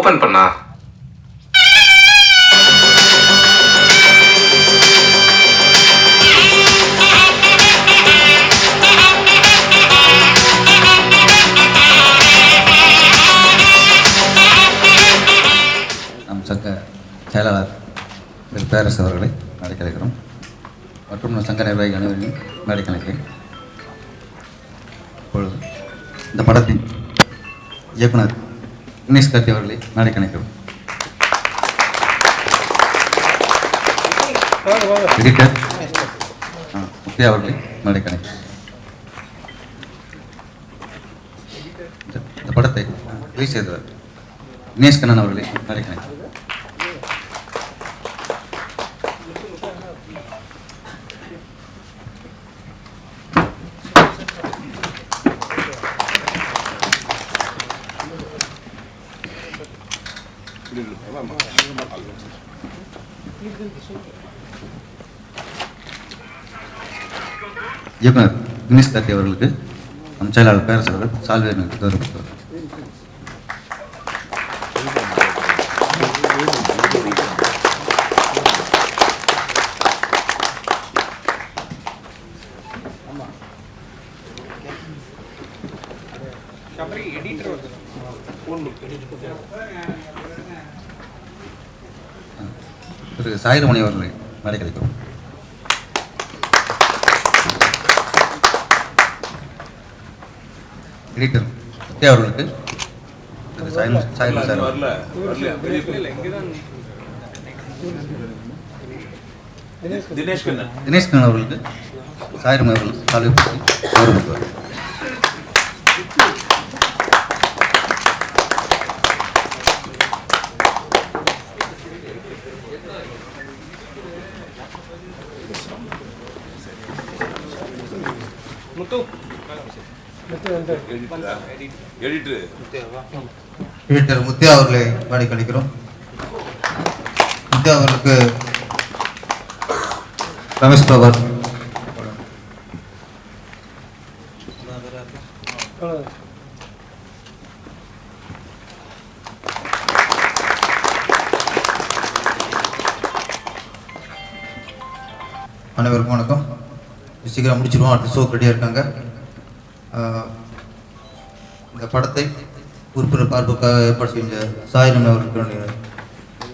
Open பண்ணா? நம் சங்க செயலாளர் திரு பேரரசு அவர்களை மேடை கலைக்கிறோம் மற்றும் சங்க நிர்வாகி அனைவரையும் மேடை கலைக்கிறேன். இப்பொழுது இந்த படத்தின் இயக்குனர் தினேஷ் கார்த்தி அவர்களை மேடை கலைக்கிறோம். எடிட்டர் முத்தியா அவர்களை மேடை கலைக்கிறோம். இந்த படத்தை ரிலீஸ் செய்தவர் தினேஷ் கண்ணன் அவர்களை மேடை கலைக்கிறோம். இயக்குனர் தினேஷ் கார்த்தி அவர்களுக்கு நம் செயலாளர் பேரரசு அவர்கள் சால்வே கௌரவிப்பார். திரு சாயிரமணி அவர்களை மேடை கலைக்கிறோம். எடிட்டர் முத்தியா அவர்களுக்கு திரு சாயிரமணி சார் தினேஷ் கண்ணன் அவர்களுக்கு சாயிரமணி அவர்கள் சால்வை கௌரவிப்பார். எடிட்டர் முத்தியா அவர்களை மேடை கழிக்கிறோம். முத்தியா அவர்களுக்கு ரமேஷ் பிரபார் அனைவருக்கும் வணக்கம். சீக்கிரம் முடிச்சிடுவோம், அடுத்த ஷோக்கு ரெடியாக இருக்காங்க. இந்த படத்தை உறுப்பினர் பார்ப்புக்காக ஏற்பாடு செஞ்ச சாயிரமணி அவர்களுக்கு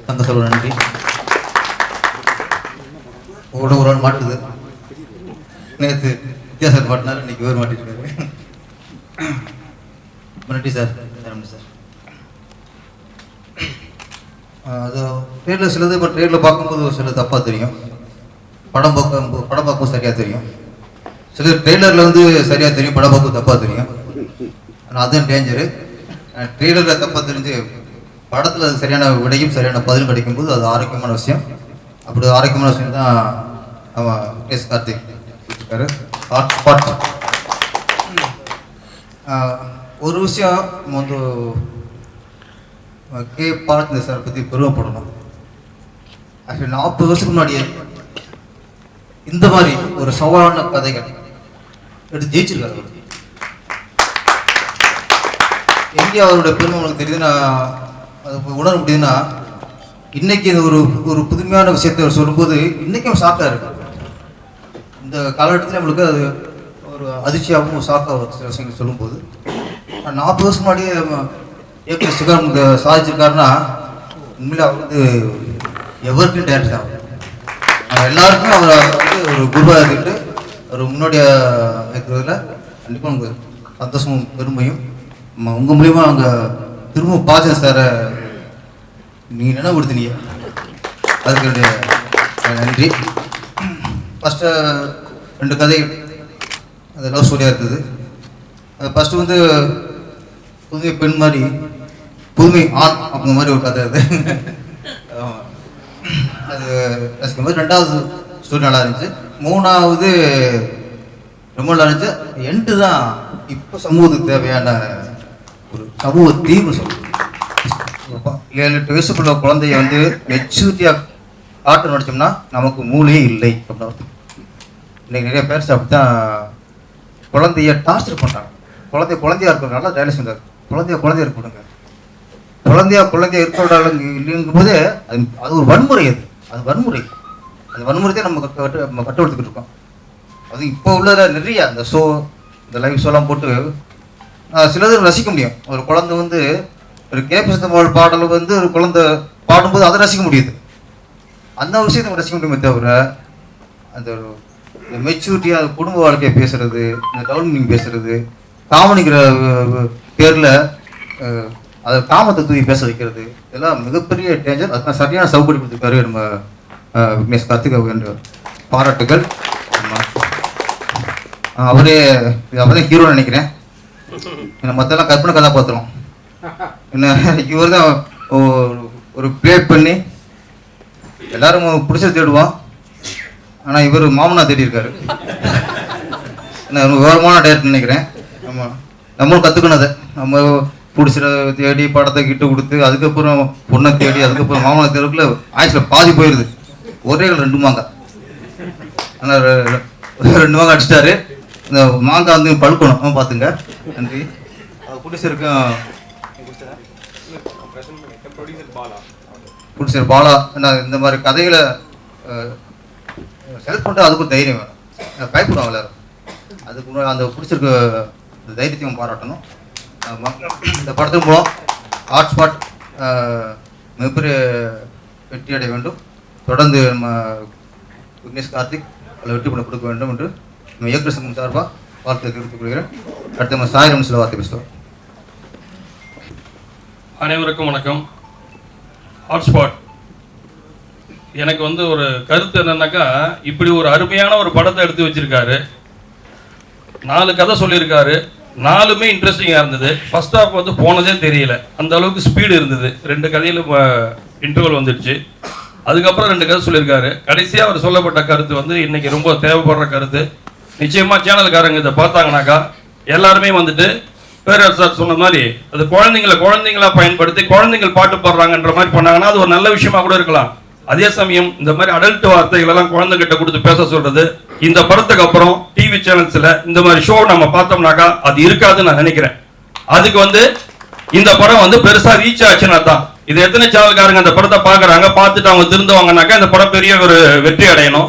தங்க சொல்ல நன்றி. ஒரு நாள் மாட்டுது, நேற்று வித்தியாசம் மாட்டினார், இன்னைக்கு வேறு மாட்டிருக்காரு. நன்றி சார், நன்றி சார். அது ட்ரெயினில் சிலது இப்போ ட்ரெயினில் பார்க்கும்போது சில தப்பாக தெரியும், படம் பார்க்கும்போது சரியாக தெரியும். சில ட்ரெய்லரில் வந்து சரியாக தெரியும், படம் பார்க்கும் தப்பாக தெரியும். ஆனால் அதுவும் டேஞ்சரு. ட்ரெய்லரில் தப்பாக தெரிஞ்சு படத்தில் அது சரியான விடையும் சரியான பதிலும் கிடைக்கும்போது அது ஆரோக்கியமான விஷயம். அப்படி ஆரோக்கியமான விஷயம் தான் அவன் தினேஷ் கார்த்திக் இருக்காரு. ஒரு விஷயம் வந்து பார்த்திபன் சார் பற்றி பெருமைப்படணும். ஆக்சுவலி 40 வருஷத்துக்கு முன்னாடியே இந்த மாதிரி ஒரு சவாலான கதைகள் எடுத்து ஜெயிச்சிருக்காரு. எங்கே அவருடைய பெருமை உங்களுக்கு தெரியுதுன்னா, அது உணர முடியுதுன்னா, இன்னைக்கு ஒரு புதுமையான விஷயத்தை அவர் சொல்லும்போது இன்னைக்கும் ஷாக்காக இருக்கு. இந்த காலகட்டத்தில் நம்மளுக்கு அது ஒரு அதிர்ச்சியாகவும் ஷாக்காக சில விஷயங்கள் சொல்லும்போது, 40 வருஷம் முன்னாடியே இயக்குனர் சிவராம் சாதிச்சிருக்காருன்னா உண்மையில அவர் வந்து எவருக்கும் டேரக்டர் தான். எல்லாருக்கும் அவரை வந்து ஒரு குருவாக இருந்துட்டு ஒரு முன்னோடியா இருக்கிறதுல கண்டிப்பாக உங்களுக்கு சந்தோஷமும் பெருமையும். உங்கள் மூலியமாக அவங்க திரும்ப பாஜன் சாரை நீங்கள் நினைவுபடுத்தினீங்க, அதுக்கு என்னுடைய நன்றி. ஃபஸ்ட்டு 2 கதை அது லவ் ஸ்டோரியாக இருந்தது. அது ஃபஸ்ட்டு வந்து புதுமை பெண் மாதிரி புதுமை ஆண் அப்படிங்கிற மாதிரி ஒரு கதை அது. அது ரசிக்கும்போது 2வது ஸ்டோரி நல்லா இருந்துச்சு. 3வது ரொம்ப நல்லா இருந்துச்சு. எண்டு தான் இப்போ சமூகத்துக்கு தேவையான ஒரு சமூக தீர்வு சொல்லுவோம். 7-8 வயசுக்குள்ள குழந்தைய வந்து மெச்சூரிட்டியாக காட்டு நடிச்சோம்னா நமக்கு மூளையே இல்லை அப்படின்னு. இன்னைக்கு நிறைய பேர் அப்படித்தான் குழந்தைய டார்ச்சர் பண்ணுறாங்க. குழந்தையா இருக்கிறதுனால டைலஸ் பண்ணுறாங்க. குழந்தைய இருக்கணுங்க. குழந்தையா இருக்கிறவங்க இல்லைங்கும் போது அது ஒரு வன்முறை. அது வன்முறை. அந்த வன்முறையை நம்ம கட்டுப்படுத்திக்கிட்டு இருக்கோம். அது இப்போ உள்ள நிறைய அந்த ஷோ, இந்த லைவ் ஷோலாம் போட்டு சிலது ரசிக்க முடியும். ஒரு குழந்தை வந்து ஒரு கேபிஎஸ் பாடல் வந்து ஒரு குழந்தை பாடும்போது அதை ரசிக்க முடியுது. அந்த விஷயத்தை நம்ம ரசிக்க முடியுமே தவிர அந்த மெச்சூரிட்டியாக குடும்ப வாழ்க்கையை பேசுறது, இந்த டவுனிங் பேசுறது, காமனிக்கிற பேரில் அதை காமத்தை தூக்கி பேச வைக்கிறது, இதெல்லாம் மிகப்பெரிய டேஞ்சர். அதுக்கான சரியான சவுக்கடி கொடுத்துருக்காரு நம்ம விக்னேஷ் கார்த்திக் என்ற பாராட்டுகள். அவரே ஹீரோன்னு நினைக்கிறேன். என்ன மற்றெல்லாம் கற்பனை கதாபாத்திரம். என்ன இவர் தான் ஒரு ப்ளே பண்ணி எல்லாரும் பிடிச்சது தேடுவான். ஆனால் இவர் மாமனா தேடி இருக்காரு. என்ன விவரமான டேரக்டர் நினைக்கிறேன். நம்மளும் கற்றுக்கணும். அதை நம்ம பிடிச்சிட தேடி படத்தை கிட்ட கொடுத்து அதுக்கப்புறம் பொண்ணை தேடி அதுக்கப்புறம் மாமனா தேடுக்குள்ள ஆயுசில் பாதி போயிடுது. ஒரே 2 மாங்காய். ஆனால் 2 மாங்காய் அடிச்சிட்டாரு. இந்த மாங்காய் வந்து பழுக்கணும். பார்த்துங்க. நன்றி. பிடிச்சிருக்கேன் ப்ரொடியூசர் பாலா. இந்த மாதிரி கதைகளை செலக்ட் பண்ணுறது அதுக்கும் தைரியம் வேணும். பயப்படுவாங்க எல்லாரும். அதுக்கு அந்த பிடிச்சிருக்க இந்த தைரியத்தையும் பாராட்டணும். இந்த படத்தின் மூலம் ஹாட்ஸ்பாட் மிகப்பெரிய வெற்றி அடைய வேண்டும். தொடர்ந்து நம்ம விக்னேஷ் கார்த்திக் அதில் வெற்றி பண்ண கொடுக்க வேண்டும் என்று நம்ம இயக்குநர் சங்கம் சார்பாக வார்த்தை தெரிவித்துக் கொள்கிறேன். அடுத்து நம்ம சாயிரம் சில வார்த்தை பேசுவோம். அனைவருக்கும் வணக்கம். ஹாட்ஸ்பாட் எனக்கு வந்து ஒரு கருத்து என்னன்னாக்கா, இப்படி ஒரு அருமையான ஒரு படத்தை எடுத்து வச்சிருக்காரு. 4 கதை சொல்லியிருக்காரு. 4மே இன்ட்ரெஸ்டிங்காக இருந்தது. ஃபர்ஸ்ட் ஹாஃப் வந்து போனதே தெரியல, அந்த அளவுக்கு ஸ்பீடு இருந்தது. 2 கதையில் இன்டர்வல் வந்துடுச்சு. அதுக்கப்புறம் 2 கதை சொல்லியிருக்காரு. கடைசியாக அவர் சொல்லப்பட்ட கருத்து வந்து இன்னைக்கு ரொம்ப தேவைப்படுற கருத்து. நிச்சயமாக சேனலுக்காரங்க இதை பார்த்தாங்கனாக்கா எல்லாருமே வந்துட்டு பேரரசு சார் சொன்ன மாதிரி அது குழந்தைங்களா பயன்படுத்தி குழந்தைங்கள் பாட்டு பாடுறாங்கன்ற மாதிரி பண்ணாங்கன்னா அது ஒரு நல்ல விஷயமா கூட இருக்கலாம். அதே சமயம் இந்த மாதிரி அடல்ட் வார்த்தைகள் எல்லாம் குழந்தைகிட்ட கொடுத்து பேச சொல்றது இந்த படத்துக்கு அப்புறம் டிவி சேனல்ஸ்ல இந்த மாதிரி ஷோ நம்ம பார்த்தோம்னாக்கா அது இருக்காதுன்னு நான் நினைக்கிறேன். அதுக்கு வந்து இந்த படம் வந்து பெருசா ரீச் ஆச்சுன்னா தான் இது எத்தனை சேனல்காரங்க அந்த படத்தை பாக்குறாங்க, பார்த்துட்டு அவங்க திருந்துவாங்கனாக்கா இந்த படம் பெரிய ஒரு வெற்றி அடையணும்.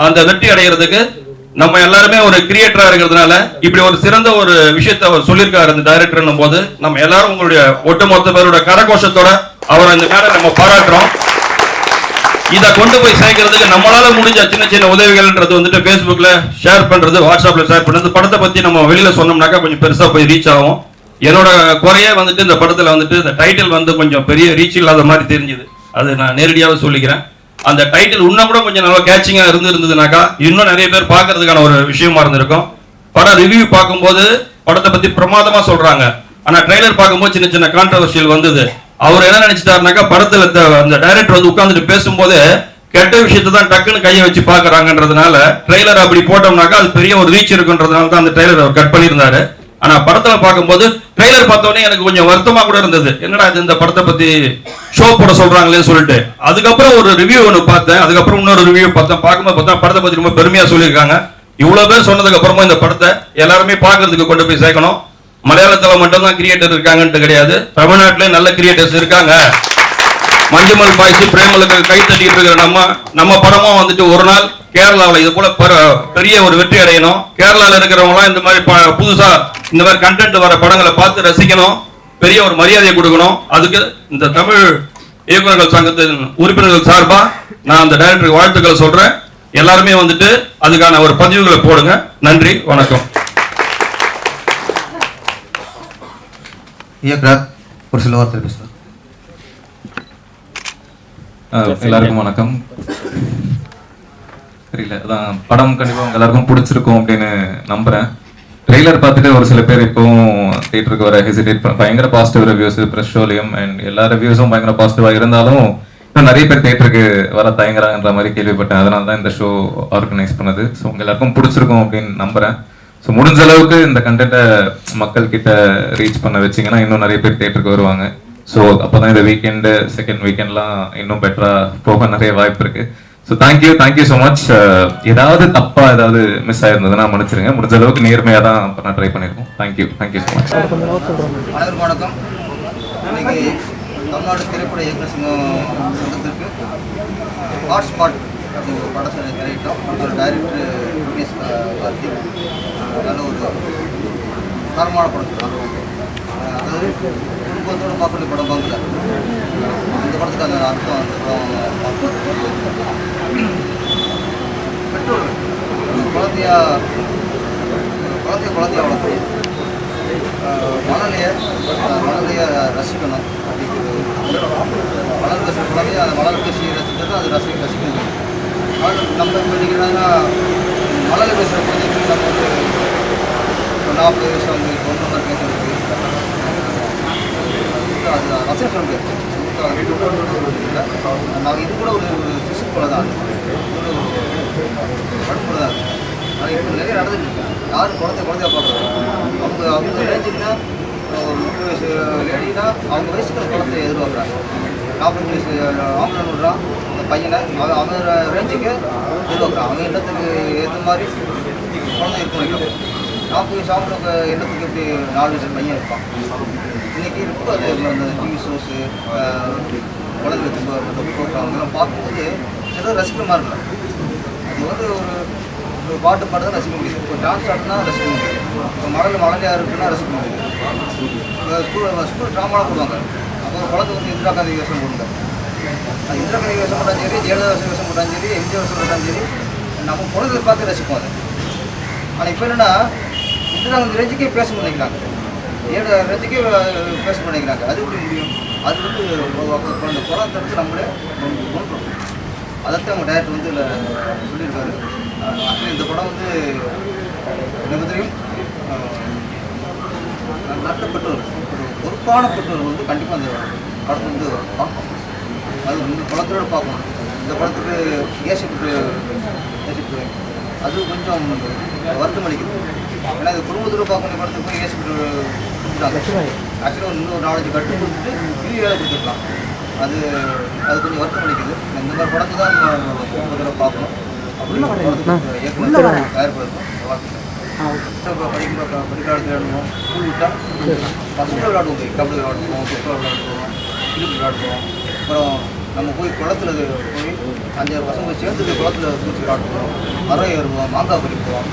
அந்த வெற்றி அடைகிறதுக்கு நம்ம எல்லாருமே ஒரு கிரியேட்டரா இருக்கிறதுனால இப்படி ஒரு சிறந்த ஒரு விஷயத்தை அவர் சொல்லியிருக்காரு இந்த டைரக்டர் போது நம்ம எல்லாரும் உங்களுடைய ஒட்டுமொத்த பேரோட கரகோஷத்தோட அவரை இந்த மேல நம்ம பாராட்டுறோம். இதை கொண்டு போய் சேர்க்கறதுக்கு நம்மளால முடிஞ்ச சின்ன சின்ன உதவிகள்ன்றது வந்துட்டு Facebookல ஷேர் பண்றது, வாட்ஸ்அப்ல ஷேர் பண்றது, படத்தை பத்தி நம்ம வெளியில சொன்னோம்னாக்கா கொஞ்சம் பெருசா போய் ரீச் ஆகும். என்னோட குறையே வந்துட்டு இந்த படத்துல வந்துட்டு இந்த டைட்டில் வந்து கொஞ்சம் பெரிய ரீச் இல்லாத மாதிரி தெரிஞ்சுது. அது நான் நேரடியாவே சொல்லிக்கிறேன். அந்த டைட்டில் இன்னும் கூட கொஞ்சம் நல்லா கேட்சிங்கா இருந்ததுனாக்கா இன்னும் நிறைய பேர் பார்க்கறதுக்கான ஒரு விஷயமா இருந்திருக்கும். படம் ரிவ்யூ பார்க்கும்போது படத்தை பத்தி பிரமாதமா சொல்றாங்க. ஆனா ட்ரெய்லர் பார்க்கும்போது சின்ன சின்ன கான்ட்ரவர்ஷியல் வந்தது. அவர் என்ன நினைச்சிட்டாருனாக்கா படத்துல அந்த டைரக்டர் வந்து உட்கார்ந்துட்டு பேசும்போது கெட்ட விஷயத்தை தான் டக்குன்னு கையை வச்சு பாக்குறாங்கன்றதுனால ட்ரெய்லர் அப்படி போட்டோம்னாக்கா அது பெரிய ஒரு ரீச் இருக்குன்றதுனால தான் அந்த ட்ரெய்லர் அவர் கட் பண்ணியிருந்தாரு. ஆனா படத்துல பார்க்கும்போது ட்ரெய்லர் பார்த்தோன்னே எனக்கு கொஞ்சம் வருத்தமா கூட இருந்தது. என்னடா இது இந்த படத்தை பத்தி ஷோ போட சொல்றாங்களேன்னு சொல்லிட்டு அதுக்கப்புறம் ஒரு ரிவ்யூ ஒன்று பார்த்தேன். அதுக்கப்புறம் இன்னொரு ரிவ்யூ பார்த்தேன். பார்க்கும்போது பார்த்தா படத்தை பத்தி ரொம்ப பெருமையா சொல்லியிருக்காங்க. இவ்வளவு பேர் சொன்னதுக்கு அப்புறமா இந்த படத்தை எல்லாருமே பார்க்கறதுக்கு கொண்டு போய் சேர்க்கணும். மலையாளத்துல மட்டும்தான் கிரியேட்டர் இருக்காங்கன்ட்டு கிடையாது, தமிழ்நாட்டிலே நல்ல கிரியேட்டர்ஸ் இருக்காங்க. மஞ்சுமல் பாய்ச்சி பிரேமலுக்கு கை தட்டிட்டு இருக்கிற நம்ம படமும் வந்துட்டு ஒரு நாள் கேரளாவில் இது போல பெரிய ஒரு வெற்றி அடையணும். கேரளாவில் இருக்கிறவங்களாம் இந்த மாதிரி புதுசா இந்த மாதிரி கண்டென்ட் வர படங்களை பார்த்து ரசிக்கணும், பெரிய ஒரு மரியாதையை கொடுக்கணும். அதுக்கு இந்த தமிழ் இயக்குநர்கள் சங்கத்தின் உறுப்பினர்கள் சார்பா நான் அந்த டைரக்டருக்கு வாழ்த்துக்களை சொல்றேன். எல்லாருமே வந்துட்டு அதுக்கான ஒரு பதிவுகளை போடுங்க. நன்றி, வணக்கம். ஒரு சில வார்த்தை பேசுறேன். எல்லாருக்கும் வணக்கம். தெரியல, அதான் படம் கண்டிப்பா உங்க எல்லாருக்கும் பிடிச்சிருக்கும் அப்படின்னு நம்புறேன். ட்ரெய்லர் பார்த்துட்டு ஒரு சில பேர் இப்போவும் தியேட்டருக்கு வர ஹெசிடேட் பயங்கர பாசிட்டிவ் ரிவ்யூஸ் ப்ரெஸ் ஷோலையும் அண்ட் எல்லா ரிவ்யூஸும் பயங்கர பாசிட்டிவா இருந்தாலும் இன்னும் நிறைய பேர் தியேட்டருக்கு வர தயங்குறாங்கன்ற மாதிரி கேள்விப்பட்டேன். அதனால தான் இந்த ஷோ ஆர்கனைஸ் பண்ணது. ஸோ உங்க எல்லாருக்கும் பிடிச்சிருக்கும் அப்படின்னு நம்புறேன். ஸோ முடிஞ்ச அளவுக்கு இந்த கண்டென்ட்டை மக்கள் கிட்ட ரீச் பண்ண வச்சிங்கன்னா இன்னும் நிறைய பேர் தியேட்டருக்கு வருவாங்க. ஸோ அப்போ தான் இந்த வீக்கெண்டு செகண்ட் வீக்கெண்ட்லாம் இன்னும் பெட்டராக போக நிறைய வாய்ப்பு இருக்கு. So thank you so much. ஏதாவது தப்பாக ஏதாவது மிஸ் ஆயிருந்ததுன்னா மன்னிச்சிருங்க. முடிஞ்ச அளவுக்கு நேர்மையாக தான் பண்ண ட்ரை பண்ணியிருக்கோம். Thank you so much. அனைவருக்கும் வணக்கம். இன்னைக்கு தமிழ்நாடு திரைப்பட இயக்குனர் சங்கத்திற்கு ஹாட்ஸ்பாட் அப்படின்னு ஒரு படத்தை திரையிட்டோம். ஒரு டைரக்டர் விக்னேஷ் கார்த்தி நல்ல ஒரு தரமான படம் சொல்லலாம். அதாவது குடும்பத்தோடு பார்க்குற படம் பார்க்கல, இந்த படத்துக்கு அந்த அர்த்தம் அந்த படம் பெற்றோர் குழந்தையா வளர்த்து மணலையை ரசிக்கணும் அப்படிங்கிறது. மணல் ரசிக்கிற குழந்தைய அந்த மணல் பேசி ரசிக்கிறது அது ரசிக்கணும். நம்ம இப்போ நினைக்கிறாங்கன்னா மணலை பேசுகிற குழந்தைக்கு நம்ம வந்து 40 வயசு வந்து ஒன்று மாதிரி பேசுறது அது ரசனை சொல்ல முடியாது. நாங்கள் இது கூட ஒரு சிசு போல தான் படம் போல தான் இருக்குது. ஆனால் இப்போ நிறைய நடந்துட்டு இருக்கேன். யாரும் குழந்தையா பார்க்குறாங்க. அவங்க ரேஞ்சுக்குன்னா ஒரு 30 வயசு லேடினா அவங்க வயசுக்கு அந்த குழந்தைய எதிர்பார்க்குறாங்க. 40 வயசு ஆம்பளை விடுறான் அந்த பையனை அவங்க ரேஞ்சுக்கு எதிர்பார்க்குறான். அவங்க எண்ணத்துக்கு ஏற்ற மாதிரி குழந்தை இருக்க வைக்கணும். 40 வயசு ஆம்பளை எண்ணத்துக்கு எப்படி 4 வயசு பையன் இருப்பான். இன்றைக்கி இருக்கும் அது அந்த டிவி ஷோஸு குழந்தை வச்சு ப்ரோக்ராம் இதெல்லாம் பார்க்கும்போது சிலர் ரசிக்கிற மாதிரி இல்லை. அது வந்து ஒரு பாட்டு தான் ரசிக்க முடியுது. இப்போ டான்ஸ் ஆடுனா ரசிக்க முடியுது. இப்போ மழையாக இருக்குன்னா ரசிக்க முடியுது. ஸ்கூல் ட்ராமாலாம் போடுவாங்க. அப்போ ஒரு குழந்தை வந்து இந்திரா காந்தி வேஷம் போடுங்க. அது இந்திரா காந்தி வேஷம் போட்டாலும் சரி, ஜெயலலிதா வேஷம் போட்டாலும் சரி, எம்ஜிஆர் வேஷம் போட்டாலும் சரி, நம்ம குழந்தைகளை பார்த்து ரசிப்போம் அது. ஆனால் இப்போ என்னென்னா இந்திரா காந்தி ரேஞ்சுக்கே பேச நினைக்கிறாங்க, ரேஞ்சுக்கே பேச நினைக்கிறாங்க. அது எப்படி முடியும்? அது வந்து அந்த குழந்தை நம்மளே கொண்டுறோம். அதைத்தான் அவங்க டேரக்டர் வந்து இதில் சொல்லியிருக்காரு. ஆக்சுவலி இந்த படம் வந்து எனக்கு தெரியும் நல்ல பெற்றோர், ஒரு பொறுப்பான பெற்றோர் வந்து கண்டிப்பாக அந்த படத்தை வந்து பார்க்கணும். அது இந்த படத்தோடு பார்க்கணும். இந்த படத்துக்கு ஏசிட்டு அது கொஞ்சம் வருத்தம் அளிக்குது. ஏன்னா இது குடும்பத்தோடு பார்க்கணும். படத்துக்கு போய் ஏசிட்டு கொடுத்துட்டாங்க. ஆக்சுவலாக இன்னும் 4-5 கட்டு கொடுத்துட்டு இது வேலை கொடுத்துருக்கலாம். அது கொஞ்சம் வருத்தம் அளிக்குது. இந்த மாதிரி படத்தை தான் நம்ம குடும்பத்தோட பார்க்கணும் அப்படின்னு படத்துக்கு ஏற்கனவே தயாரிப்பு படிக்கிற இடத்துல விளையாடுவோம். ஸ்கூல் விட்டால் பசங்க விளையாடுவோம், கபடி விளையாடுவோம், கொக்கோ விளையாடுவோம், கிரிக்கெட் விளையாடுவோம். அப்புறம் நம்ம போய் குளத்துல போய் 5-6 பசங்க சேர்ந்து குளத்துல தூச்சி விளையாடுவோம், மரம் ஏறுவோம், மாங்காய் பறிப்போம்.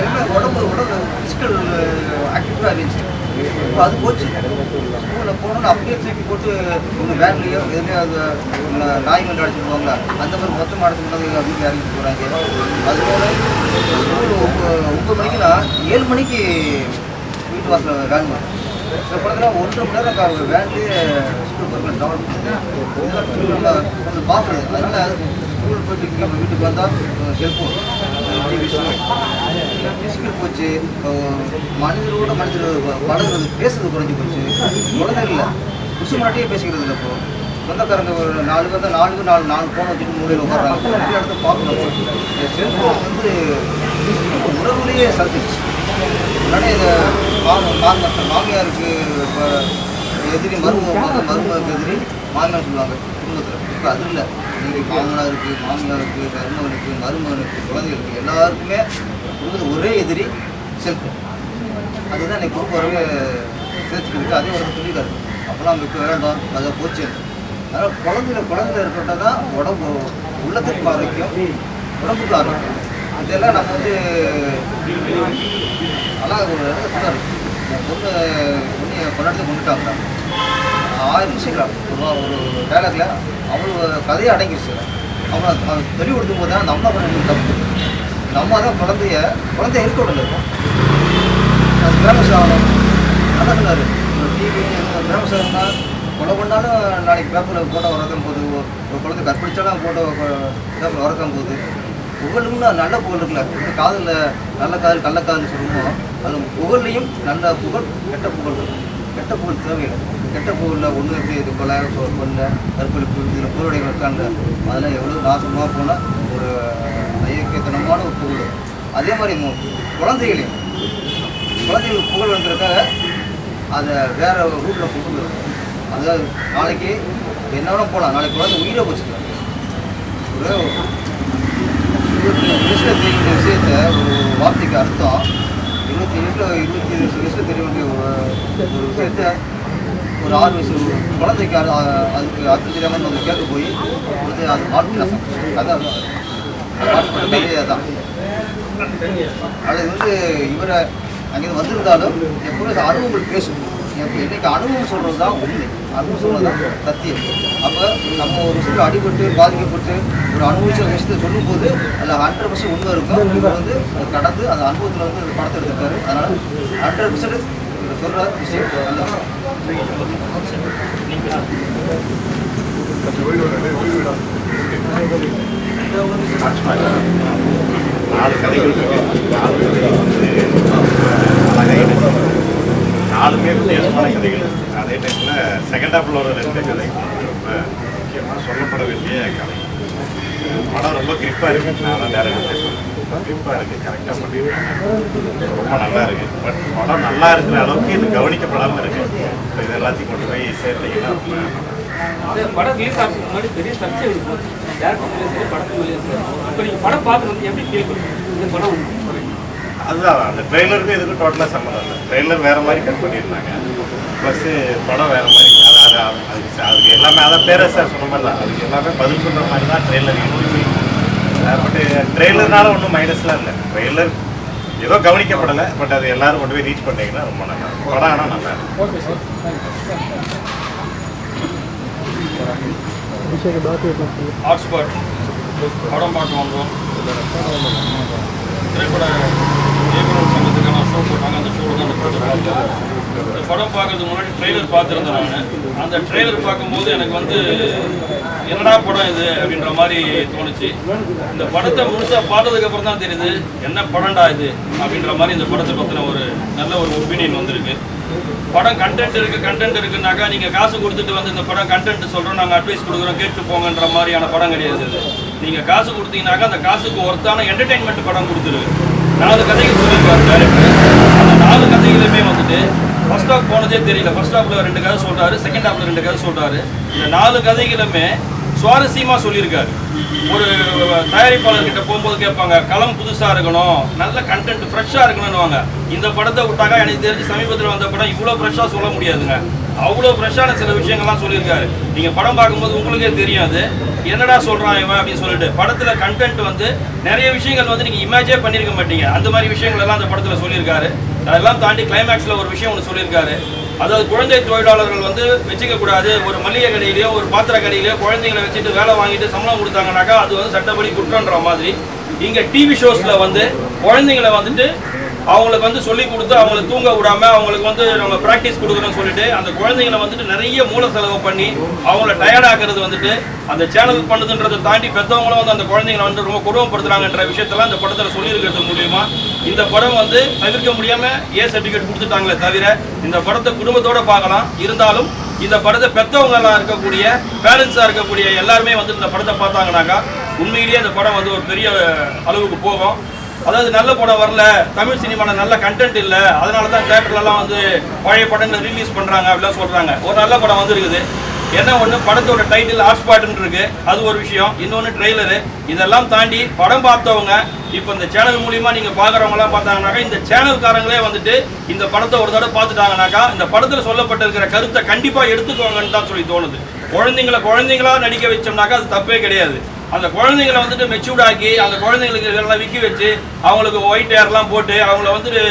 எல்லாமே உடம்பு ஃபிசிக்கல் ஆக்டிவாக இருந்துச்சு. இப்போ அது போச்சு. ஸ்கூலில் போனோன்னு அப்படியே தூக்கி போட்டு ஒன்று வேன்லேயோ எதுலேயோ அது நாய் மண்டை அடிச்சுட்டு போவாங்களா, அந்த மாதிரி மொத்தமாக அடிச்சுட்டு வீட்டில் இறங்கிட்டு போகிறாங்க. அதுபோல் ஸ்கூல் 9 மணிக்குன்னா 7 மணிக்கு வீட்டு வாசலில் வேன் வரும். சில படத்தில் 1.5 மணி நேரம் வேன்லேயே ஸ்கூல் போய் டவுன் இதெல்லாம் கொஞ்சம் பார்க்குறது. அதனால் ஸ்கூல் போயிட்டு நம்ம வீட்டுக்கு வந்தால் செல்ஃபோன், டிவி ஷோ, ஃபிசிக்கல் போச்சு. மனிதரோட மனிதர் பழகுறது, பேசுறது குறைஞ்சி போச்சு. குழந்தைகள் புதுசு முன்னாடியே பேசிக்கிறது இல்லை. இப்போது சொந்தக்காரங்க ஒரு 4 பேர் தான் 4 ஃபோன் வச்சுட்டு மூலையில் உட்காடுறாங்க. நிறைய இடத்துல பார்க்கணும். செல்ஃபோன் வந்து உறவுலேயே சந்திச்சு முன்னாடி இதை மாமியாருக்கு இப்போ எதிரி மருமகளுக்கு எதிரி மாமியார் சொல்லுவாங்க குடும்பத்தில். இப்போ அது இல்லை. இன்னைக்கு மாமனாருக்கு, மாமியாருக்கு, மருமகனுக்கு, மருமகனுக்கு, குழந்தைகளுக்கு எல்லாருக்குமே குடும்பத்தில் ஒரே எதிரி செல்ஃபோன். அதுதான் இன்னைக்கு குடும்ப வரவே சேர்த்துக்கிட்டு அதே ஒரு சொல்லிக்காரு. அப்போலாம் நம்ம இப்போ விளையாண்டோம், அதை போச்சு. அதனால் குழந்தைல இருக்கிறதா தான் உடம்பு உள்ளத்துக்கு ஆரோக்கியம், உடம்புக்கு ஆரோக்கியம். இதெல்லாம் நம்ம வந்து நல்லா ஒரு சொன்னார். பொண்ணு கொண்டாடி கொண்டுட்டாங்க. 1000 விஷயங்களா ஒரு டைலாக்ல அவ்வளோ கதையை அடங்கிடுச்சு. அவனை தெளிவு கொடுக்கும் போது தான் அந்த அம்மா பண்ண தப்பு. இந்த அம்மா தான் குழந்தைய இருக்க விடல இருக்கும். அது ஃபேமஸ் ஆகணும். நல்லா சொன்னார். டிவி ஃபேமஸ் ஆகணும்னா கொலை பண்ணாலும் நாளைக்கு பேப்பரில் ஃபோட்டோ வரக்கும் போது, ஒரு குழந்தை கற்பிடிச்சாலும் ஃபோட்டோ பேப்பரில் வரக்கும் போது புகழும்னா நல்ல புகழ் இருக்குல்ல. காதலில் நல்ல காதல் கள்ளக்காதல் சொல்லுவோம். அது புகழ்லையும் நல்ல புகழ், கெட்ட புகழ் இருக்கும். கெட்ட புகழ் தேவையில்லை. கெட்ட புகழில் ஒன்று எப்படி இது கொலை கற்பழிப்பு இதில் புகழுடைய இருக்காங்க. அதெல்லாம் எவ்வளோ நாசமாக போனால் ஒரு ஐயக்கியத்தனமான ஒரு புகழ். அதே மாதிரி குழந்தைகளுக்கு புகழ் வந்துருக்காக அதை வேற ரூட்டில் கொண்டு வரும். அதாவது நாளைக்கு என்னென்ன போகலாம், நாளைக்கு குழந்தை உயிரை போச்சுக்கலாம். ஒரு 20 வயசில் தெரிய வேண்டிய விஷயத்த ஒரு வார்த்தைக்கு அர்த்தம் 27 வயசில் தெரிய வேண்டிய ஒரு விஷயத்த ஒரு 6 வயசு குழந்தைக்கு அதுக்கு அர்த்தம் தெரியாமல் வந்து கேட்க போய் கொடுத்து அது மாட்டு அதான் கதையே தான். அது வந்து இவரை அங்கேருந்து வந்திருந்தாலும் எப்பவுமே அனுபவங்கள் பேசும். என்னைக்கு அனுபவம் சொல்கிறது தான் உண்மை, அனுபவம் சொல்கிறது தான் சத்தியம். அப்போ நம்ம ஒரு விஷயத்தில் அடிபட்டு பாதிக்கப்பட்டு ஒரு அனுபவிச்ச விஷயத்தை சொல்லும்போது அதில் 100% உண்மை இருக்கும். இவர் வந்து அதை கடந்து அந்த அனுபவத்தில் வந்து அந்த படத்தை எடுத்துருக்காரு. அதனால் 100% இவர் சொல்கிற விஷயம் நாலு கதைகள் இருக்கு. நாலுமே வித்தியாசமான கதைகள். அதே டைமில் செகண்ட் ஹாஃபில் வர 2 கதை ரொம்ப முக்கியமாக சொல்லப்பட வேண்டிய கதை. படம் ரொம்ப கிரிப்பாக இருக்குது. நான் டேரக்டர் கிரிப்பாக இருக்குது, கரெக்டாக பண்ணியிருக்காங்க, ரொம்ப நல்லா இருக்குது. பட் படம் நல்லா இருக்கிற அளவுக்கு இது கவனிக்கப்படாமல் இருக்குது. இப்போ இது எல்லாத்தையும் கொண்டு போய் சேர்த்தீங்கன்னா படம் ரிலீஸ் ஆகிறதுக்கு முன்னாடி பெரிய சர்ச்சை இருக்கும். டேரக்டர் சரி படத்துக்கு சரி. இப்போ நீங்கள் படம் பார்த்து வந்து எப்படி ஃபீல் பண்ணுறீங்க? இந்த படம் அதுதான் அந்த ட்ரெய்லருக்கும் இதுக்கும் டோட்டலாக சம்மந்தம் இல்லை. ட்ரெய்லர் வேறு மாதிரி கட் பண்ணியிருந்தாங்க, ப்ளஸ்ஸு படம் வேறு மாதிரி. அதுக்கு எல்லாமே அதான் பேரரசாக சொன்ன மாதிரி தான், அதுக்கு எல்லாமே பதில் சொல்கிற மாதிரி தான் ட்ரெய்லர் இருந்துச்சு. பட் ட்ரெய்லர்னால ஒன்றும் மைனஸ்லாம் இல்லை. ட்ரெய்லர் ஏதோ கவனிக்கப்படலை, பட் அது எல்லோரும் கொண்டு போய் ரீச் பண்ணிங்கன்னா ரொம்ப நல்லா இருக்கும். படம் ஆனால் நல்லா இருக்கும். ஓகே சார், ஹாட்ஸ்பாட் படம் பார்க்க வந்தோம். திரைப்பட இயக்குநர் சங்கத்துக்கான ஷோ போட்டாங்க. அந்த ஷோவில் தான் அந்த படத்தை பார்த்தேன். இந்த படம் பார்க்கறதுக்கு முன்னாடி ட்ரெய்லர் பார்த்துருந்தேன் நான். அந்த ட்ரெய்லர் பார்க்கும்போது எனக்கு வந்து என்னடா படம் இது அப்படின்ற மாதிரி தோணுச்சு. இந்த படத்தை முழுசாக பார்த்ததுக்கப்புறம் தான் தெரியுது என்ன படம்டா இது அப்படின்ற மாதிரி இந்த படத்தை பற்றின ஒரு நல்ல ஒரு ஒப்பீனியன் வந்திருக்கு. படம் கண்டென்ட் இருக்குன்னாக்கா நீங்கள் காசு கொடுத்துட்டு வந்து இந்த படம் கண்டென்ட் சொல்கிறோம், நாங்கள் அட்வைஸ் கொடுக்குறோம், கேட்டு போங்கன்ற மாதிரியான படம் கிடையாது. நீங்கள் காசு கொடுத்தீங்கன்னாக்கா அந்த காசுக்கு ஒர்த்தான என்டர்டெயின்மெண்ட் படம் கொடுத்துருக்கு. 4 கதைகள் சொல்லியிருக்காரு டேரக்டர். அந்த 4 கதைகளுமே வந்துட்டு ஃபர்ஸ்ட் ஹாஃப் போனதே தெரியல. ஃபர்ஸ்ட் ஹாஃபில் 2 கதை சொல்கிறாரு, செகண்ட் ஹாஃபில் 2 கதை சொல்கிறாரு. இந்த 4 கதைகளுமே சுவாரஸ்யமாக சொல்லியிருக்காரு. ஒரு தயாரிப்பாளர்கிட்ட போகும்போது கேட்பாங்க, களம் புதுசாக இருக்கணும், நல்ல கண்டென்ட் ஃப்ரெஷ்ஷாக இருக்கணும்னுவாங்க. இந்த படத்தை விட்டாக்கா எனக்கு தெரிஞ்சு சமீபத்தில் வந்த படம் இவ்வளோ ஃப்ரெஷ்ஷாக சொல்ல முடியாதுங்க. அவ்வளோ ஃப்ரெஷ்ஷான சில விஷயங்கள்லாம் சொல்லியிருக்காரு. நீங்கள் படம் பார்க்கும்போது உங்களுக்கே தெரியாது என்னடா சொல்கிறான் இவன் அப்படின்னு சொல்லிட்டு. படத்தில் கண்டென்ட் வந்து நிறைய விஷயங்கள் வந்து நீங்கள் இமேஜே பண்ணியிருக்க மாட்டீங்க. அந்த மாதிரி விஷயங்கள் எல்லாம் அந்த படத்தில் சொல்லியிருக்காரு. அதெல்லாம் தாண்டி கிளைமேக்ஸில் ஒரு விஷயம் ஒன்று சொல்லியிருக்காரு. அதாவது குழந்தை தொழிலாளர்கள் வந்து வச்சுக்கக்கூடாது. ஒரு மளிகை கடையிலையோ ஒரு பாத்திர கடையிலையோ குழந்தைங்களை வச்சுட்டு வேலை வாங்கிட்டு சம்பளம் கொடுத்தாங்கனாக்கா அது வந்து சட்டப்படி குற்றன்ற மாதிரி இங்கே டிவி ஷோஸில் வந்து குழந்தைங்களை வந்துட்டு அவங்களுக்கு வந்து சொல்லி கொடுத்து அவங்களை தூங்க விடாமல் அவங்களுக்கு வந்து நம்ம ப்ராக்டிஸ் கொடுக்குறோன்னு சொல்லிட்டு அந்த குழந்தைங்களை வந்துட்டு நிறைய மூல செலவு பண்ணி அவங்கள டயர்டாகிறது வந்துட்டு அந்த சேனல் பண்ணுதுன்றதை தாண்டி பெற்றவங்களும் வந்து அந்த குழந்தைங்களை வந்து ரொம்ப குடும்பப்படுத்துறாங்கன்ற விஷயத்தெல்லாம் இந்த படத்தில் சொல்லியிருக்கிறது மூலியமா இந்த படம் வந்து தவிர்க்க முடியாமல் சர்டிஃபிகேட் கொடுத்துட்டாங்களே தவிர இந்த படத்தை குடும்பத்தோடு பார்க்கலாம். இருந்தாலும் இந்த படத்தை பெற்றவங்களாம் இருக்கக்கூடிய பேரண்ட்ஸாக இருக்கக்கூடிய எல்லாருமே வந்து இந்த படத்தை பார்த்தாங்கனாக்கா உண்மையிலேயே இந்த படம் வந்து ஒரு பெரிய அளவுக்கு போகும். அதாவது நல்ல படம் வரல, தமிழ் சினிமாவில் நல்ல கண்டென்ட் இல்லை, அதனால தான் தேட்டர்லலாம் வந்து பழைய படங்களை ரிலீஸ் பண்ணுறாங்க அப்படிலாம் சொல்கிறாங்க. ஒரு நல்ல படம் வந்துருக்குது. என்ன ஒன்று, படத்தோட டைட்டில் ஹாட்ஸ்பாட்னு இருக்கு, அது ஒரு விஷயம். இன்னொன்று ட்ரெய்லரு. இதெல்லாம் தாண்டி படம் பார்த்தவங்க இப்போ இந்த சேனல் மூலியமா நீங்கள் பார்க்குறவங்களாம் பார்த்தாங்கனாக்கா இந்த சேனல்காரங்களே வந்துட்டு இந்த படத்தை ஒரு தடவை பார்த்துட்டாங்கனாக்கா இந்த படத்தில் சொல்லப்பட்டிருக்கிற கருத்தை கண்டிப்பாக எடுத்துக்கோங்கன்னு தான் சொல்லி தோணுது. குழந்தைங்களா நடிக்க வச்சோம்னாக்கா அது தப்பே கிடையாது. அந்த குழந்தைங்களை வந்துட்டு மெச்சூர்ட் ஆக்கி அந்த குழந்தைங்களுக்கு இதெல்லாம் விற்க வச்சு அவங்களுக்கு ஒயிட் ஹேர்லாம் போட்டு அவங்கள வந்துட்டு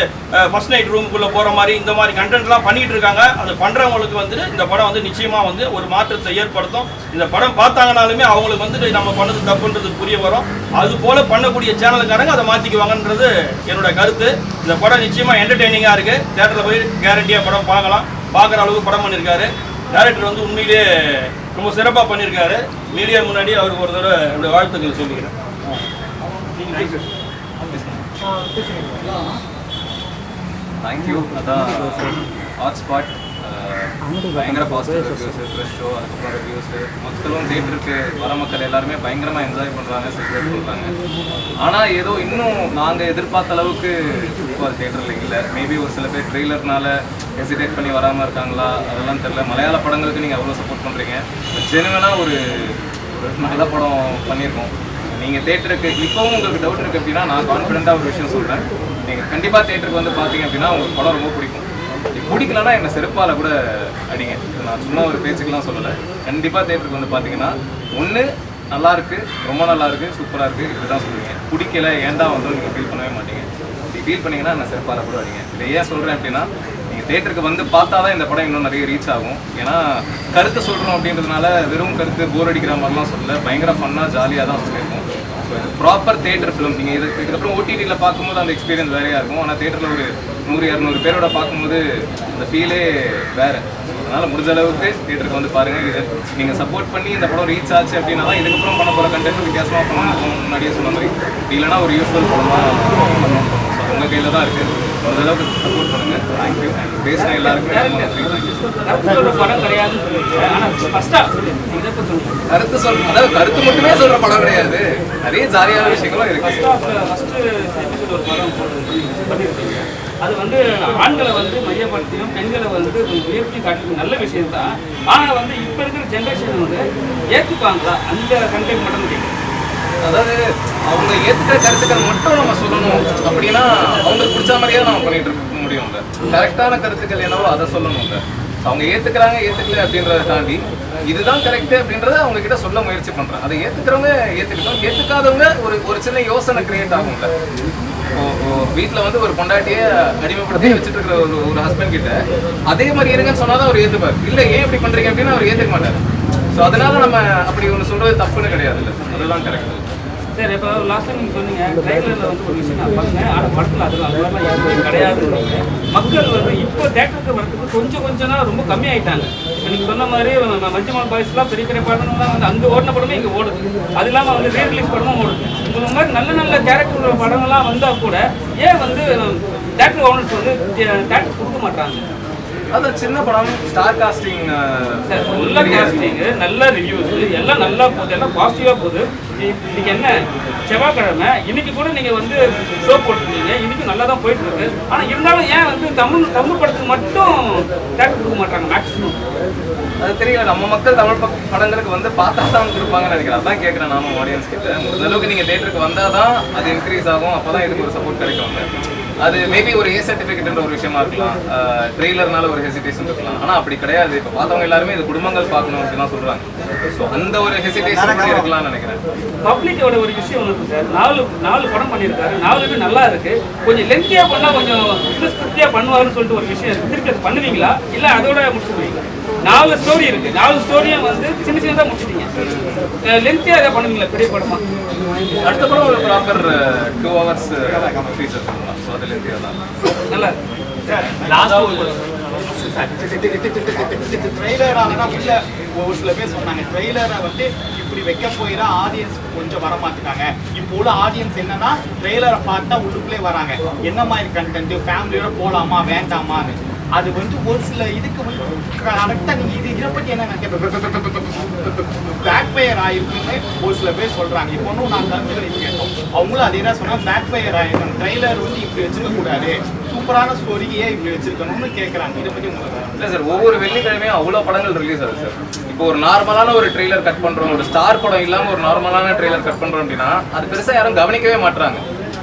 ஃபர்ஸ்ட் நைட் ரூமுக்குள்ளே போகிற மாதிரி இந்த மாதிரி கண்டென்ட்லாம் பண்ணிகிட்டு இருக்காங்க. அது பண்ணுறவங்களுக்கு வந்துட்டு இந்த படம் வந்து நிச்சயமாக வந்து ஒரு மாற்றத்தை ஏற்படுத்தும். இந்த படம் பார்த்தாங்கனாலுமே அவங்களுக்கு வந்துட்டு நம்ம பண்ணது தப்புன்றது புரிய வரும். அது போல் பண்ணக்கூடிய சேனலுக்காரங்க அதை மாற்றிக்குவாங்கன்றது என்னோட கருத்து. இந்த படம் நிச்சயமாக என்டர்டெய்னிங்காக இருக்குது. தேட்டரில் போய் கேரண்டியாக படம் பார்க்கலாம். பார்க்குற அளவுக்கு படம் பண்ணியிருக்காரு. டைரக்டர் வந்து உண்மையிலேயே ரொம்ப சிறப்பாக பண்ணியிருக்காரு. மீடியா முன்னாடி அவருக்கு ஒரு தடவை என்னுடைய வாழ்த்துக்களை சொல்லிக்கிறேன். தேங்க்யூ. அதான் ஹாட்ஸ்பாட் பயங்கர பாசிட்டிவ் ரிவ்யூஸு, ஃப்ரெஷ் ஷோ, அதுக்கப்புறம் ரிவ்யூஸு, மக்களும் தேட்டருக்கு வர மக்கள் எல்லாருமே பயங்கரமாக என்ஜாய் பண்ணுறாங்க, செலிப்ரேட் பண்ணுறாங்க. ஆனால் ஏதோ இன்னும் நாங்கள் எதிர்பார்த்த அளவுக்கு ஃபுட்பால் தேட்டரில் இல்லை. மேபி ஒரு சில பேர் ட்ரெய்லர்னால ஹெசிடேட் பண்ணி வராமல் இருக்காங்களா அதெல்லாம் தெரில. மலையாள படங்களுக்கு நீங்கள் அவ்வளோ சப்போர்ட் பண்ணுறீங்க. ஜெனுவனாக ஒரு நல்ல படம் பண்ணியிருக்கோம். நீங்கள் தேட்டருக்கு இப்போவும் உங்களுக்கு டவுட் இருக்குது அப்படின்னா நான் கான்ஃபிடென்ட்டாக ஒரு விஷயம் சொல்கிறேன். நீங்கள் கண்டிப்பாக தேட்டருக்கு வந்து பார்த்தீங்க அப்படின்னா உங்களுக்கு படம் ரொம்ப பிடிக்கும். பிடிக்கலன்னா என்னை செருப்பால் கூட அடிங்க. நான் சும்மா ஒரு பேச்சுக்கெல்லாம் சொல்லலை. கண்டிப்பாக தேட்டருக்கு வந்து பார்த்தீங்கன்னா ஒன்று நல்லா இருக்கு, ரொம்ப நல்லா இருக்கு, சூப்பராக இருக்குது, இப்படி தான் சொல்லுவீங்க. பிடிக்கல ஏன்டா வந்து நீங்கள் ஃபீல் பண்ணவே மாட்டீங்க. இப்படி ஃபீல் பண்ணிங்கன்னா நான் செருப்பால் கூட அடிங்க. இதை ஏன் சொல்கிறேன் அப்படின்னா, நீங்கள் தேட்டருக்கு வந்து பார்த்தா தான் இந்த படம் இன்னும் நிறைய ரீச் ஆகும். ஏன்னா கருத்து சொல்கிறோம் அப்படின்றதுனால வெறும் கருத்து போர் அடிக்கிற மாதிரிலாம் சொல்லலை, பயங்கர ஃபன்னாக ஜாலியாக தான் சொல்லியிருக்கோம். So proper theatre film. நீங்கள் இதுக்கப்புறம் ஓடிடியில் பார்க்கும்போது அந்த எக்ஸ்பீரியன்ஸ் வேறையாக இருக்கும். ஆனால் தேட்டரில் ஒரு 100-200 பேரோட பார்க்கும்போது அந்த ஃபீலே வேறு. அதனால் முடிஞ்ச அளவுக்கு தேட்டருக்கு வந்து பாருங்கள். இது நீங்கள் சப்போர்ட் பண்ணி இந்த படம் ரீச் ஆச்சு அப்படின்னா தான் இதுக்கப்புறம் பண்ண போகிற கண்டென்ட் வித்தியாசமாக பண்ணணும். முன்னாடியே சொன்ன மாதிரி இல்லைன்னா ஒரு யூஸ்ஃபுல் படமாக பண்ணணும். ஸோ உங்கள் கையில் தான் இருக்குது. முடிஞ்ச அளவுக்கு சப்போர்ட் பண்ணுங்கள். தேங்க்யூ. பேசினா எல்லாருக்குமே படம் கிடையாதுன்னு சொல்லுவீங்க. ஆனால் ஃபர்ஸ்ட்டாக கருத்து அதாவது கருத்து மட்டுமே சொல்கிற படம் கிடையாது, நிறைய ஜாலியான விஷயங்களும் இருக்குது. ஒரு படம் பண்ணியிருக்கீங்க. அது வந்து ஆண்களை வந்து மையப்படுத்தியும் பெண்களை வந்து கொஞ்சம் உயர்த்தி காட்டுறது நல்ல விஷயம் தான். ஆனால் வந்து இப்போ இருக்கிற ஜென்ரேஷன் வந்து ஏற்றுப்பாங்களா அந்த கண்டென்ட் மட்டும் கேட்குறேன். அதாவது அவங்க ஏற்றுக்கிற கருத்துக்கள் மட்டும் நம்ம சொல்லணும் அப்படின்னா அவங்களுக்கு பிடிச்ச மாதிரியே நம்ம பண்ணிட்டு இருக்க முடியும்ல. கரெக்டான கருத்துக்கள் என்னவோ அதை சொல்லணும்ல. அவங்க ஏற்றுக்கிறாங்க ஏற்றுக்கல அப்படின்றத தாண்டி இதுதான் கரெக்டு அப்படின்றத அவங்க கிட்ட சொல்ல முயற்சி பண்ணுறேன். அதை ஏற்றுக்கிறவங்க ஏற்றுக்கிட்டோம், ஏற்றுக்காதவங்க ஒரு சின்ன யோசனை கிரியேட் ஆகும்ல. வீட்டில் வந்து ஒரு பொண்டாட்டியை அடிமைப்படுத்தி வச்சுட்டு இருக்கிற ஒரு ஹஸ்பண்ட் கிட்ட அதே மாதிரி இருங்கன்னு சொன்னாதான் அவர் ஏற்றுப்பார். இல்லை ஏன் இப்படி பண்ணுறீங்க அப்படின்னு அவர் ஏற்றுக்க மாட்டார். ஸோ அதனால நம்ம அப்படி ஒன்று சொல்றது தப்புன்னு கிடையாது, இல்லை அதுதான் கரெக்ட். சரி, இப்போ லாஸ்ட்டாக நீங்கள் சொன்னீங்க ட்ரெயிலரில் வந்து ஒரு விஷயம் நான் பார்த்தேன், ஆனால் படத்தில் அது மாதிரிலாம் யாருமே கிடையாது. மக்கள் வந்து இப்போ தேட்டருக்கு வரதுக்கு கொஞ்சம் தான் ரொம்ப கம்மியாயிட்டாங்க. இப்போ நீங்கள் சொன்ன மாதிரி மஞ்சுமல் பாய்ஸ்லாம் பெரிய பெரிய படம்லாம் வந்து அங்கே ஓடின படமே இங்கே ஓடுது. அது இல்லாமல் வந்து ரீரிலீஸ் படமும் ஓடுது. இந்த மாதிரி நல்ல கேரக்டர் படங்கள்லாம் வந்தால் கூட ஏன் வந்து தேட்டர் ஓனர்ஸ் வந்து தேட்டர் கொடுக்க மாட்டாங்க? அது சின்ன படம், ஸ்டார் காஸ்டிங், நல்ல காஸ்டிங், நல்ல ரிவ்யூஸ், எல்லாம் நல்லா போகுது, எல்லாம் பாசிட்டிவாக போகுது. இன்னைக்கு என்ன செவ்வாய்க்கிழமை, இன்னைக்கு கூட நீங்கள் வந்து ஷோ போட்டுருக்கீங்க, இன்னைக்கு நல்லா தான் போயிட்டு இருக்கு. ஆனால் இருந்தாலும் ஏன் வந்து தமிழ் படத்துக்கு மட்டும் தேட்டர் கொடுக்க மாட்டாங்க மேக்ஸிமம்? அது தெரியல. நம்ம மக்கள் தமிழ் படங்களுக்கு வந்து பார்த்தா தான் கொடுப்பாங்கன்னு நினைக்கிறேன். அதான் கேட்குறேன் நானும் ஆடியன்ஸ் கிட்ட. முடிஞ்ச அளவுக்கு நீங்கள் தேட்டருக்கு வந்தால் தான் அது இன்க்ரீஸ் ஆகும், அப்போ தான் இதுக்கு ஒரு சப்போர்ட் கிடைக்கும். அது மேபி ஒரு ஏ சர்டிஃபிகேட்ன்ற ஒரு விஷயமா இருக்கலாம், ட்ரெய்லர்னால ஒரு ஹெசிடேஷன் இருக்கலாம். ஆனால் அப்படி கிடையாது. இப்போ பார்த்தவங்க எல்லாருமே இது குடும்பங்கள் பார்க்கணும் அப்படின்னு தான் சொல்கிறாங்க. ஸோ அந்த ஒரு ஹெசிடேஷன் கூட இருக்கலாம்னு நினைக்கிறேன். பப்ளிக்கோட ஒரு விஷயம் ஒன்று இருக்குது சார். 4 படம் பண்ணியிருக்காரு, 4மே நல்லா இருக்கு. கொஞ்சம் லென்த்தியாக பண்ணால் கொஞ்சம் திருப்தியாக பண்ணுவாருன்னு சொல்லிட்டு ஒரு விஷயம் இருக்குது. திருப்பி அது பண்ணுவீங்களா இல்லை அதோட முடிச்சுடுவீங்களா? 4 ஸ்டோரி இருக்கு, 4 ஸ்டோரியும் வந்து சின்னதாக முடிச்சிட்டீங்க. லென்த்தியாக எதாவது பண்ணுவீங்களா பெரிய படமா? அடுத்த படம் ஒரு ப்ராப்பர் 2 hours ஃபீச்சர் பண்ணலாம். ஸோ அது லென்த்தியாக தான் நல்லா ஒரு சில பேர் சொன்னாங்க ட்ரெய்லரை வந்து இப்படி வைக்க போய் தான் ஆடியன்ஸ் கொஞ்சம் வர மாட்டாங்க. இப்போ உள்ள ஆடியன்ஸ் என்னன்னா ட்ரெய்லரை பார்த்தா உள்ளுக்குள்ளே வராங்க, என்ன மாதிரி கண்டென்ட், ஃபேமிலியோட போகலாமா வேண்டாமான்னு. அது வந்து ஒரு சில இதுக்கு வந்து கரெக்டாக நீங்கள் இதை பற்றி என்ன பேக் ஃபயர் ஆயிருக்குன்னு ஒரு சில பேர் சொல்கிறாங்க. இப்போ ஒன்றும் நான் கருத்துக்களை கேட்டோம், அவங்களும் அதே தான் சொன்னால் பேக் ஃபயர் ஆயிருக்கும், ட்ரெய்லர் வந்து இப்படி வச்சுருக்கக்கூடாது, சூப்பரான ஸ்டோரியே இப்படி வச்சிருக்கணும்னு கேட்குறாங்க. இதை பற்றி உங்களுக்கு இல்லை சார், ஒவ்வொரு வெள்ளிக்கிழமையும் அவ்வளோ படங்கள் ரிலீஸ் ஆகுது சார். இப்போ ஒரு நார்மலான ஒரு ட்ரெய்லர் கட் பண்ணுறோம், ஒரு ஸ்டார் படம் இல்லாமல் ஒரு நார்மலான ட்ரெய்லர் கட் பண்ணுறோம் அப்படின்னா அது பெருசாக யாரும் கவனிக்கவே மாட்டுறாங்க.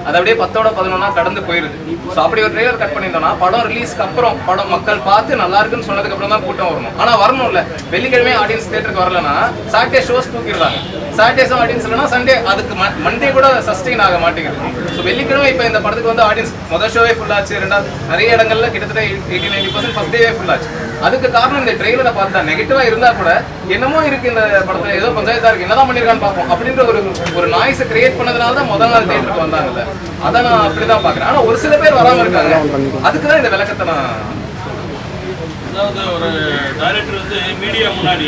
அது அப்படியே 10ஓட 11 கடந்து போயிருது. ஸோ அப்படி ஒரு ட்ரெய்லர் கட் பண்ணியிருந்தோம்னா படம் ரிலீஸ்க்கு அப்புறம் படம் மக்கள் பார்த்து நல்லா இருக்குன்னு சொன்னதுக்கு அப்புறம் தான் கூட்டம் வரணும். ஆனால் வரணும்ல, வெள்ளிக்கிழமை ஆடியன்ஸ் தேட்டருக்கு வரலன்னா சாட்டர்டே ஷோஸ் தூக்கிடுறாங்க. சாட்டர்டேஸும் ஆடியன்ஸ் இல்லைன்னா சண்டே அதுக்கு மண்டே கூட சஸ்டெயின் ஆக மாட்டேங்குது. ஸோ வெள்ளிக்கிழமை இப்போ இந்த படத்துக்கு வந்து ஆடியன்ஸ் முதல் ஷோவே ஃபுல்லாச்சு, ரெண்டாவது நிறைய இடங்கள்ல கிட்டத்தட்ட 80-90% ஃபர்ஸ்ட் டேவே ஃபுல்லாச்சு. அதுக்கு காரணம் இந்த ட்ரெய்லரை பார்த்தா நெகட்டிவா இருந்தா கூட என்னமோ இருக்கு இந்த படத்துல, ஏதோ பஞ்சாயத்தா இருக்கு, என்னதான் பண்ணிருக்கான்னு பார்ப்போம் அப்படின்ற ஒரு நாய்ஸை கிரியேட் பண்ணதுனால தான் முதல் நாள் தேட்டருக்கு வந்தாங்கல்ல. அதை நான் அப்படிதான் பாக்குறேன். ஆனா ஒரு சில பேர் வராம இருக்காங்க, அதுக்குதான் இந்த விளக்கத்தை நான். அதாவது ஒரு டைரக்டர் வந்து மீடியா முன்னாடி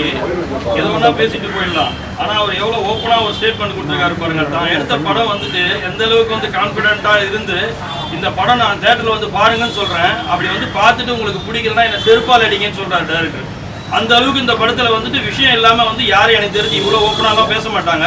எதை வேணா பேசிட்டு போயிடலாம். ஆனால் அவர் எவ்வளோ ஓப்பனாக ஒரு ஸ்டேட்மெண்ட் கொடுத்துருக்காரு பாருங்க. தான் எடுத்த படம் வந்துட்டு எந்த அளவுக்கு வந்து கான்ஃபிடென்ட்டாக இருந்து இந்த படம் நான் தேட்டரில் வந்து பாருங்கன்னு சொல்கிறேன், அப்படி வந்து பார்த்துட்டு உங்களுக்கு பிடிக்கலன்னா என்னை செருப்பால் அடிங்கன்னு சொல்கிறார் டைரக்டர். அந்த அளவுக்கு இந்த படத்தில் வந்துட்டு விஷயம் இல்லாமல் வந்து யாரும் எனக்கு தெரிஞ்சு இவ்வளோ ஓப்பனாலாம் பேச மாட்டாங்க.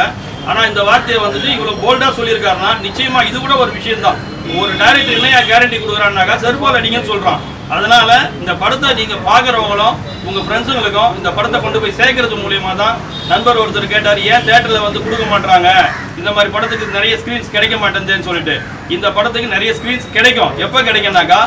ஆனால் இந்த வார்த்தையை வந்துட்டு இவ்வளோ போல்டாக சொல்லியிருக்காருன்னா நிச்சயமாக இது கூட ஒரு விஷயம்தான். ஒரு டைரக்டர் இல்லையா கேரண்டி கொடுக்குறான்னாக்கா செருப்பால் அடிங்கன்னு சொல்கிறான். அதனால இந்த படத்தை நீங்கள் பார்க்குறவங்களும் உங்கள் ஃப்ரெண்ட்ஸுங்களுக்கும் இந்த படத்தை கொண்டு போய் சேர்க்கறது மூலியமாக தான். நண்பர் ஒருத்தர் கேட்டார், ஏன் தேட்டரில் வந்து கொடுக்க மாட்டாங்க, இந்த மாதிரி படத்துக்கு நிறைய ஸ்க்ரீன்ஸ் கிடைக்க மாட்டேங்குதுன்னு சொல்லிட்டு. இந்த படத்துக்கு நிறைய ஸ்க்ரீன்ஸ் கிடைக்கும். எப்போ கிடைக்கும்னாக்கா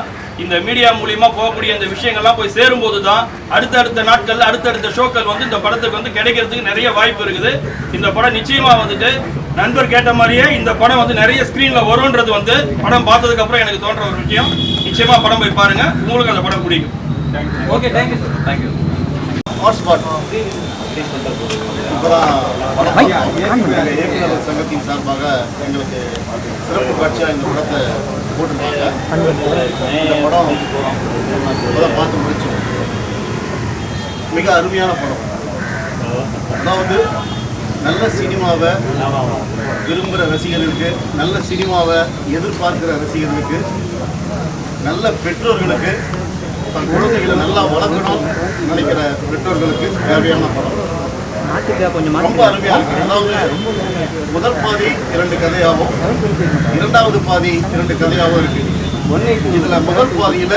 இந்த மீடியா மூலியமா போகக்கூடிய இந்த விஷயங்கள்லாம் போய் சேரும்போது தான் அடுத்தடுத்த நாட்கள் அடுத்தடுத்த ஷோக்கள் வந்து இந்த படத்துக்கு வந்து கிடைக்கிறதுக்கு நிறைய வாய்ப்பு இருக்குது. இந்த படம் நிச்சயமா வந்துட்டு நண்பர் கேட்ட மாதிரியே இந்த படம் வந்து நிறைய ஸ்கிரீன்ல வரும்ன்றது வந்து படம் பார்த்ததுக்கு அப்புறம் எனக்கு தோன்ற ஒரு விஷயம். நிச்சயமா படம் போய் பாருங்க, உங்களுக்கு அந்த படம் பிடிக்கும். Okay, thank you sir. Thank you. Hotspot இப்போதான் இயக்குநர் சங்கத்தின் சார்பாக எங்களுக்கு சிறப்பு காட்சியாக இந்த படத்தை போட்டிருக்காங்க. இந்த படம் இப்போதான் பார்த்து முடிச்சோம். மிக அருமையான படம். அதாவது நல்ல சினிமாவை விரும்புகிற ரசிகர்களுக்கு, நல்ல சினிமாவை எதிர்பார்க்கிற ரசிகர்களுக்கு, நல்ல பெற்றோர்களுக்கு, தன் குழந்தைகளை நல்லா வளர்க்கணும் நினைக்கிற பெற்றோர்களுக்கு தேவையான படம். ரொம்ப அருமையா இருக்கு. அதாவது முதல் பாதி 2 கதையாகவும், இரண்டாவது பாதி 2 கதையாகவும் இருக்கு. இதுல முதல் பாதியில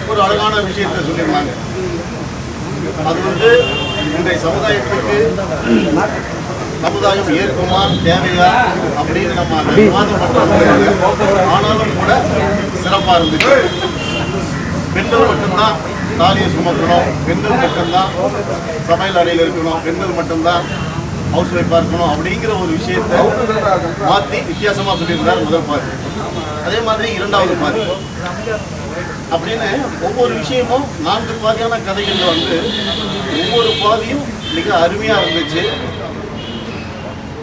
ஒரு அழகான விஷயத்தை சொல்லியிருந்தாங்க. அது வந்து இன்றைய சமுதாயத்துக்கு சமுதாயம் ஏற்குமா தேவையா அப்படின்னு நம்ம அதை விவாதம் பண்றது. ஆனாலும் கூட சிறப்பா இருந்துச்சு. பெண்கள் மட்டும்தான் தாலியை சுமக்கணும், பெண்கள் மட்டும்தான் சமையல் அறையில் இருக்கணும், பெண்கள் மட்டும்தான் ஹவுஸ் ஒய்ஃபாக இருக்கணும் அப்படிங்கிற ஒரு விஷயத்தை மாற்றி வித்தியாசமாக சொல்லியிருந்தார் முதல் பாதி. அதே மாதிரி இரண்டாவது பாதி அப்படின்னு ஒவ்வொரு விஷயமும் 4 பாதியான கதைகளில் வந்து ஒவ்வொரு பாதியும் மிக அருமையாக இருந்துச்சு.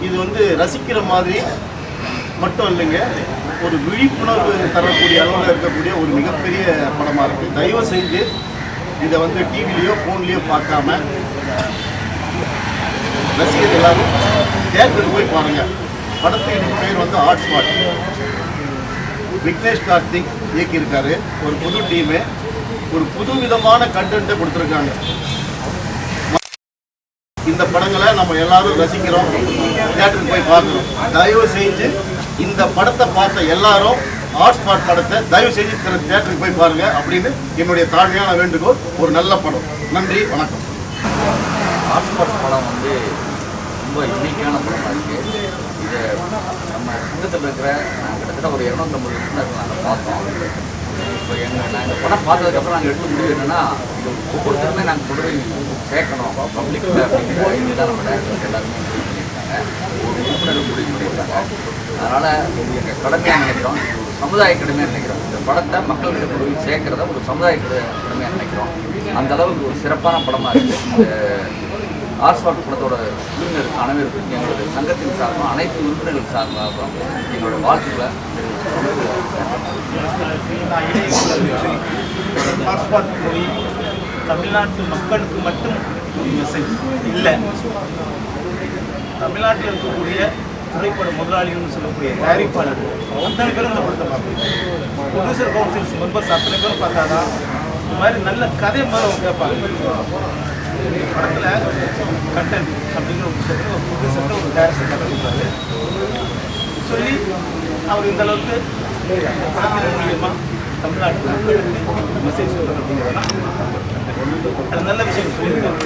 இது வந்து ரசிக்கிற மாதிரி மட்டும் இல்லைங்க, ஒரு விழிப்புணர்வு தரக்கூடிய அளவில் இருக்கக்கூடிய ஒரு மிகப்பெரிய படமாக இருக்குது. தயவு செஞ்சு இதை வந்து டிவிலையோ ஃபோன்லேயோ பார்க்காம ரசிகர்கள் எல்லாரும் தேட்டருக்கு போய் பாருங்கள். படத்துக்கு பேர் வந்து ஹாட்ஸ்பாட். விக்னேஷ் கார்த்திக் இயக்கியிருக்காரு. ஒரு புது டீமு, ஒரு புது விதமான கண்டென்ட்டை கொடுத்துருக்காங்க. இந்த படங்களை நம்ம எல்லாரும் ரசிக்கிறோம், தியேட்டருக்கு போய் பார்க்குறோம். தயவு செஞ்சு இந்த படத்தை பார்த்த எல்லாரும் ஹாட்ஸ்பாட் படத்தை தயவு செஞ்சு தியேட்டருக்கு போய் பாருங்க அப்படின்னு என்னுடைய தாழ்மையான வேண்டுகோள். ஒரு நல்ல படம். நன்றி, வணக்கம். ஹாட்ஸ்பாட் படம் வந்து ரொம்ப யூனிக்கான படமாக இருக்குது. இதை நம்ம சங்கத்தில் இருக்கிற கிட்டத்தட்ட ஒரு 250 உறுப்பினர்கள் நாங்கள் பார்த்தோம். இப்போ நாங்கள் இந்த படம் பார்த்ததுக்கப்புறம் நாங்கள் எடுத்த முடிவு என்னென்னா, இது ஒவ்வொருத்தருமே நாங்கள் கொண்டு போய் சேர்க்கணும் பப்ளிக்கில் அப்படிங்கிற இதுதான் நம்ம டேரக்டர்ஸ் எல்லாருமே முடிவு பண்ணியிருக்காங்க. ஒரு உறுப்பினர்கள் முடிவு பண்ணியிருக்காங்க. அதனால் எங்கள் கடமையாக நினைக்கிறோம், சமுதாய கடமையாக நினைக்கிறோம். இந்த படத்தை மக்கள்கிட்ட கொண்டு போய் சேர்க்கிறத ஒரு சமுதாய கடமையாக நினைக்கிறோம். அந்த அளவுக்கு ஒரு சிறப்பான படமாக இருக்குது. ஹாட்ஸ்பாட் படத்தோட உறுப்பினர் அனைவருக்கும் எங்களுடைய சங்கத்தின் சார்பாக, அனைத்து உறுப்பினர்கள் சார்பாக எங்களோட வாழ்த்துக்களை ஹாட்ஸ்பாட் மூவி தமிழ்நாட்டு மக்களுக்கு மட்டும் ஒரு மெசேஜ் இல்லை. தமிழ்நாட்டில் இருக்கக்கூடிய திரைப்பட முதலாளிகள்னு சொல்லக்கூடிய தயாரிப்பாளர்கள் அத்தனை பேரும் இந்த படத்தை பார்க்கணும். ப்ரொடியூசர் கவுன்சில்ஸ் மெம்பர்ஸ் அத்தனை பேரும் பார்த்தாதான் இந்த மாதிரி நல்ல கதை மாதிரி அவங்க கேட்பாங்க. படத்தில் கண்டென்ட் அப்படிங்கிற ஒரு விஷயத்தில் ஒரு ப்ரொடியூசர்கிட்ட ஒரு டைரக்டர் கதை சொல்கிறாரு. சொல்லி அவர் இந்த அளவுக்கு படத்தின் மூலியமாக தமிழ்நாட்டு மக்களுக்கு மெசேஜ் சொல்கிறது அப்படிங்கிறதெல்லாம் அது நல்ல விஷயம் சொல்லியிருக்காங்க.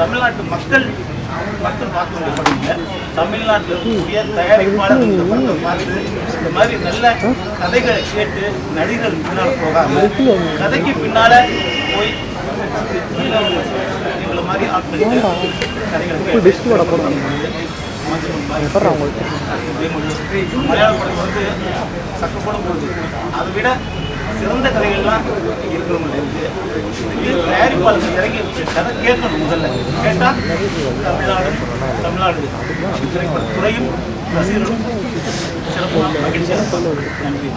தமிழ்நாட்டு மக்கள் மட்டும் பார்க்க வேண்டிய படம் இல்லை, தமிழ்நாட்டில் இருக்கக்கூடிய தயாரிப்பாளர் இந்த படத்தை பார்த்து இந்த மாதிரி நல்ல கதைகளை கேட்டு நடிகர்கள் பின்னால் போகாமல் கதைக்கு பின்னால் போய் எங்களை மாதிரி ஆட்கள் கதைகளை கேட்டு மலையாள படம் வந்து சக்கப்படம் போடுது. அதை விட சிறந்த கதைகள்லாம் இருக்கிறவங்க இருக்கு. தயாரிப்பாளர்கள் இறங்கி கதை கேட்கணும். முதல்ல கேட்டால் தமிழ்நாடு திரைப்பட துறையும் ரசிகர்களும் சிறப்பாக மகிழ்ச்சியாக. நன்றி.